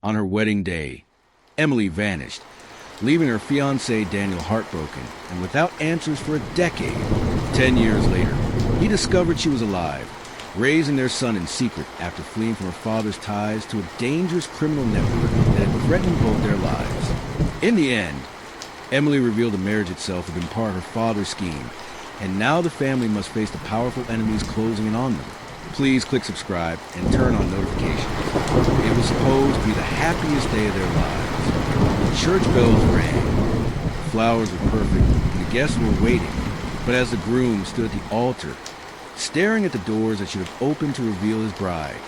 On her wedding day, Emily vanished, leaving her fiancé Daniel heartbroken and without answers for a decade. 10 years later, he discovered she was alive, raising their son in secret after fleeing from her father's ties to a dangerous criminal network that had threatened both their lives. In the end, Emily revealed the marriage itself had been part of her father's scheme, and now the family must face the powerful enemies closing in on them. Please click subscribe and turn on notifications. It was supposed to be the happiest day of their lives. The church bells rang, the flowers were perfect, and the guests were waiting. But as the groom stood at the altar, staring at the doors that should have opened to reveal his bride,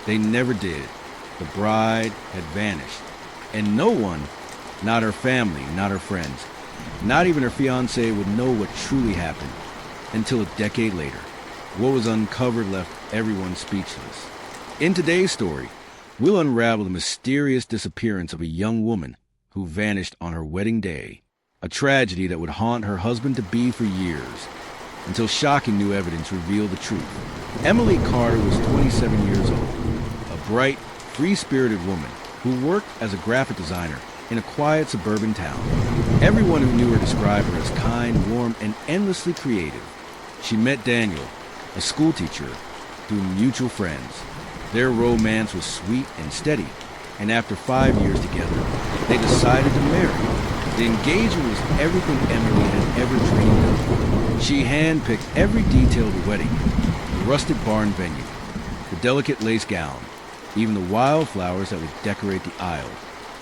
they never did. The bride had vanished, and no one, not her family, not her friends, not even her fiancé, would know what truly happened until a decade later. What was uncovered left everyone speechless. In today's story, we'll unravel the mysterious disappearance of a young woman who vanished on her wedding day, a tragedy that would haunt her husband-to-be for years, until shocking new evidence revealed the truth. Emily Carter was 27 years old, a bright, free-spirited woman who worked as a graphic designer in a quiet suburban town. Everyone who knew her described her as kind, warm, and endlessly creative. She met Daniel, a schoolteacher, through mutual friends. Their romance was sweet and steady, and after 5 years together, they decided to marry. The engagement was everything Emily had ever dreamed of. She handpicked every detail of the wedding, the rustic barn venue, the delicate lace gown, even the wildflowers that would decorate the aisle.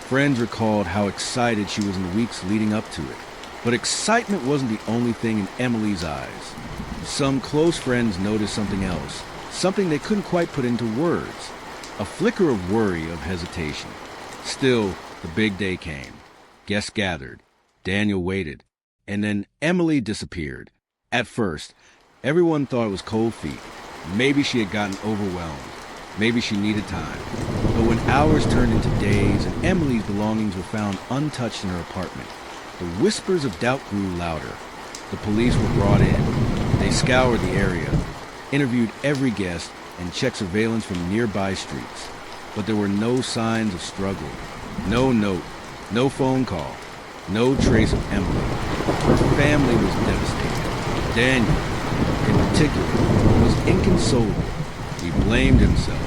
Friends recalled how excited she was in the weeks leading up to it. But excitement wasn't the only thing in Emily's eyes. Some close friends noticed something else, something they couldn't quite put into words. A flicker of worry, of hesitation. Still, the big day came. Guests gathered. Daniel waited. And then Emily disappeared. At first, everyone thought it was cold feet. Maybe she had gotten overwhelmed. Maybe she needed time. But when hours turned into days and Emily's belongings were found untouched in her apartment, the whispers of doubt grew louder. The police were brought in. They scoured the area, interviewed every guest, and checked surveillance from nearby streets. But there were no signs of struggle. No note, no phone call, no trace of Emily. Her family was devastated. Daniel, in particular, was inconsolable. He blamed himself.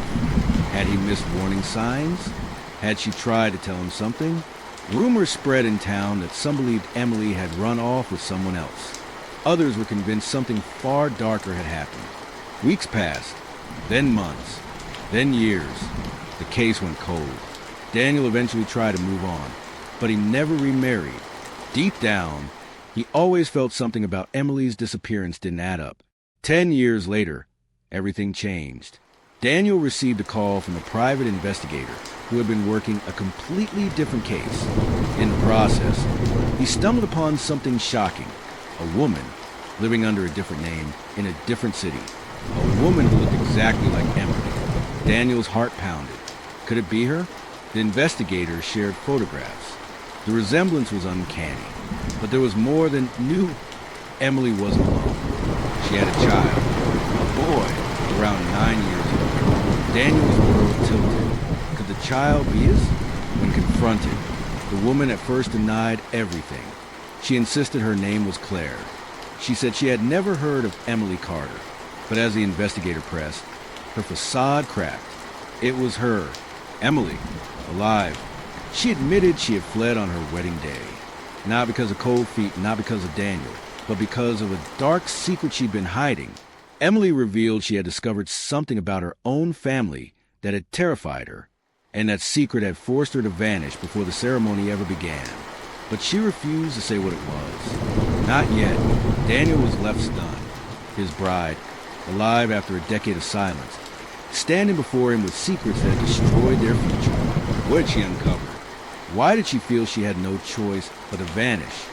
Had he missed warning signs? Had she tried to tell him something? Rumors spread in town that some believed Emily had run off with someone else. Others were convinced something far darker had happened. Weeks passed, then months, then years. The case went cold. Daniel eventually tried to move on, but he never remarried. Deep down, he always felt something about Emily's disappearance didn't add up. 10 years later, everything changed. Daniel received a call from a private investigator who had been working a completely different case. In the process, he stumbled upon something shocking. A woman living under a different name in a different city. A woman who looked exactly like Emily. Daniel's heart pounded. Could it be her? The investigators shared photographs. The resemblance was uncanny, but there was more than new. Emily wasn't alone. She had a child, a boy, around 9 years old. Daniel's world tilted. Could the child be his? When confronted, the woman at first denied everything. She insisted her name was Claire. She said she had never heard of Emily Carter. But as the investigator pressed, her facade cracked. It was her, Emily, alive. She admitted she had fled on her wedding day. Not because of cold feet, not because of Daniel, but because of a dark secret she'd been hiding. Emily revealed she had discovered something about her own family that had terrified her, and that secret had forced her to vanish before the ceremony ever began. But she refused to say what it was. Not yet. Daniel was left stunned. His bride, alive after a decade of silence, standing before him with secrets that had destroyed their future. What had she uncovered? Why did she feel she had no choice but to vanish?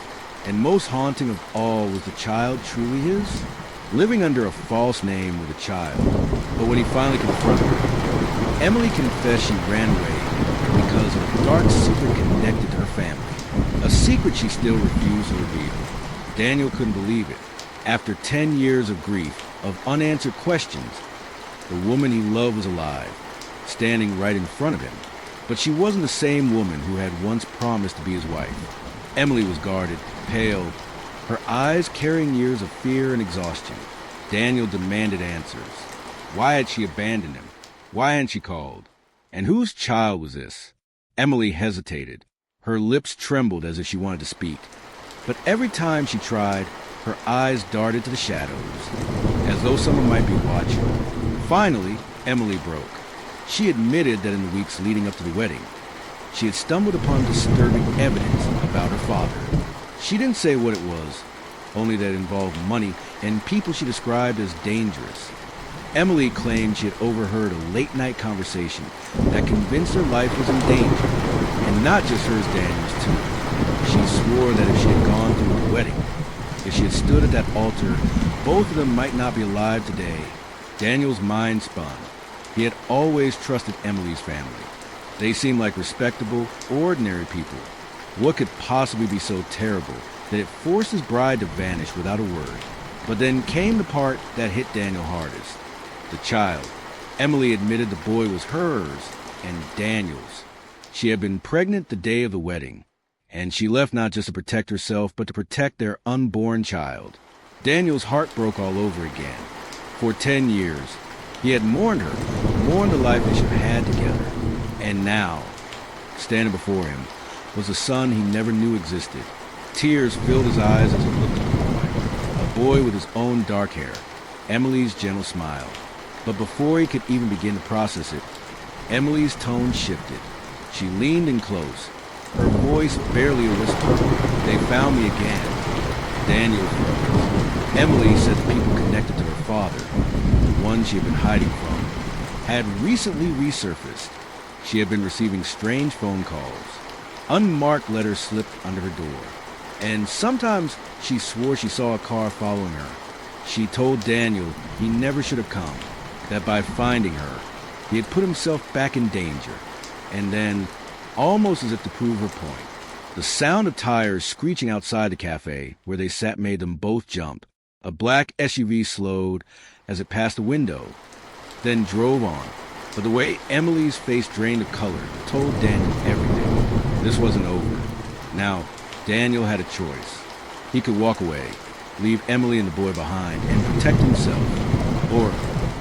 And most haunting of all, was the child truly his? Living under a false name with a child. But when he finally confronted her, Emily confessed she ran away because of a dark secret connected to her family. A secret she still refused to reveal. Daniel couldn't believe it. After 10 years of grief, of unanswered questions, the woman he loved was alive, standing right in front of him. But she wasn't the same woman who had once promised to be his wife. Emily was guarded, pale, her eyes carrying years of fear and exhaustion. Daniel demanded answers. Why had she abandoned him? Why hadn't she called? And whose child was this? Emily hesitated. Her lips trembled as if she wanted to speak. But every time she tried, her eyes darted to the shadows, as though someone might be watching. Finally, Emily broke. She admitted that in the weeks leading up to the wedding, she had stumbled upon disturbing evidence about her father. She didn't say what it was, only that it involved money and people she described as dangerous. Emily claimed she had overheard a late-night conversation that convinced her life was in danger, and not just hers, Daniel's too. She swore that if she had gone through the wedding, if she had stood at that altar, both of them might not be alive today. Daniel's mind spun. He had always trusted Emily's family. They seemed like respectable, ordinary people. What could possibly be so terrible that it forced his bride to vanish without a word? But then came the part that hit Daniel hardest. The child. Emily admitted the boy was hers and Daniel's. She had been pregnant the day of the wedding, and she left not just to protect herself, but to protect their unborn child. Daniel's heart broke all over again. For 10 years, he had mourned her, mourned the life they should have had together. And now, standing before him, was a son he never knew existed. Tears filled his eyes as he looked at the boy with his own dark hair, Emily's gentle smile. But before he could even begin to process it, Emily's tone shifted. She leaned in close, her voice barely a whisper. They found me again. Daniel froze. Emily said the people connected to her father, the one she had been hiding from, had recently resurfaced. She had been receiving strange phone calls. Unmarked letters slipped under her door. And sometimes she swore she saw a car following her. She told Daniel he never should have come, that by finding her, he had put himself back in danger. And then, almost as if to prove her point, the sound of tires screeching outside the cafe where they sat made them both jump. A black SUV slowed as it passed a window, then drove on. But the way Emily's face drained of color told Daniel everything. This wasn't over. Now, Daniel had a choice. He could walk away, leave Emily and the boy behind, and protect himself. Or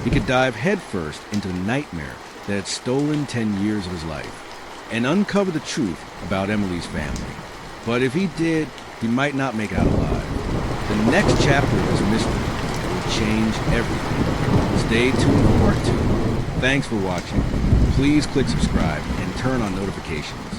he could dive headfirst into the nightmare that had stolen 10 years of his life and uncover the truth about Emily's family. But if he did, he might not make it out alive. The next chapter of this mystery will change everything. Stay tuned for part 2. Thanks for watching. Please click subscribe and turn on notifications.